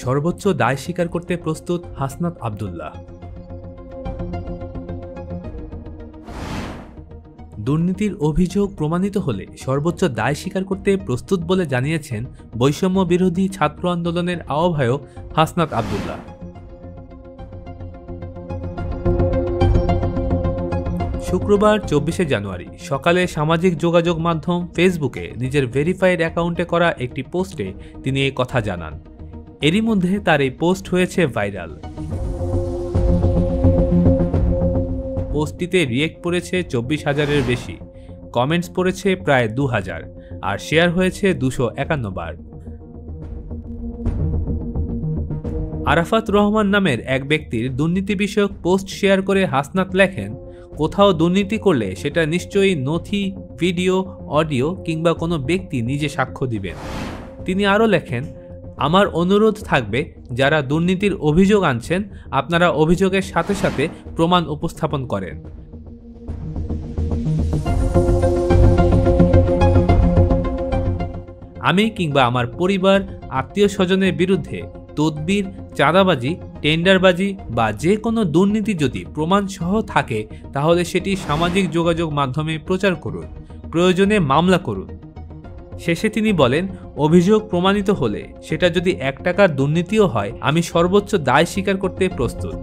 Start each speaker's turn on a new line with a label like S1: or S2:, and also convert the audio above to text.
S1: সর্বোচ্চ দায় স্বীকার করতে প্রস্তুত হাসনাত আব্দুল্লাহ। দুর্নীতির অভিযোগ প্রমাণিত হলে সর্বোচ্চ দায় স্বীকার করতে প্রস্তুত বলে জানিয়েছেন বৈষম্য বিরোধী ছাত্র আন্দোলনের আহ্বায়ক হাসনাত আব্দুল্লাহ। শুক্রবার 24শে জানুয়ারি সকালে সামাজিক যোগাযোগ মাধ্যম ফেসবুকে নিজের ভেরিফাইড অ্যাকাউন্টে করা একটি পোস্টে তিনি এই কথা জানান। এরই মধ্যে তার এই পোস্ট হয়েছে ভাইরাল। পোস্টটিতে রিয়েক্ট পড়েছে 24,000-এর বেশি, কমেন্টস পড়েছে প্রায় 2,000 আর শেয়ার হয়েছে 251 বার। আরাফাত রহমান নামের এক ব্যক্তির দুর্নীতি বিষয়ক পোস্ট শেয়ার করে হাসনাত লেখেন, কোথাও দুর্নীতি করলে সেটা নিশ্চয়ই নথি, ভিডিও, অডিও কিংবা কোনো ব্যক্তি নিজে সাক্ষ্য দিবেন। তিনি আরও লেখেন, আমার অনুরোধ থাকবে যারা দুর্নীতির অভিযোগ আনছেন আপনারা অভিযোগের সাথে সাথে প্রমাণ উপস্থাপন করেন। আমি কিংবা আমার পরিবার, আত্মীয় স্বজনের বিরুদ্ধে তদবির, চাঁদাবাজি, টেন্ডারবাজি বা যে কোনো দুর্নীতি যদি প্রমাণ সহ থাকে তাহলে সেটি সামাজিক যোগাযোগ মাধ্যমে প্রচার করুন, প্রয়োজনে মামলা করুন। শেষে তিনি বলেন, অভিযোগ প্রমাণিত হলে সেটা যদি 1 টাকার দুর্নীতিও হয় আমি সর্বোচ্চ দায় স্বীকার করতে প্রস্তুত।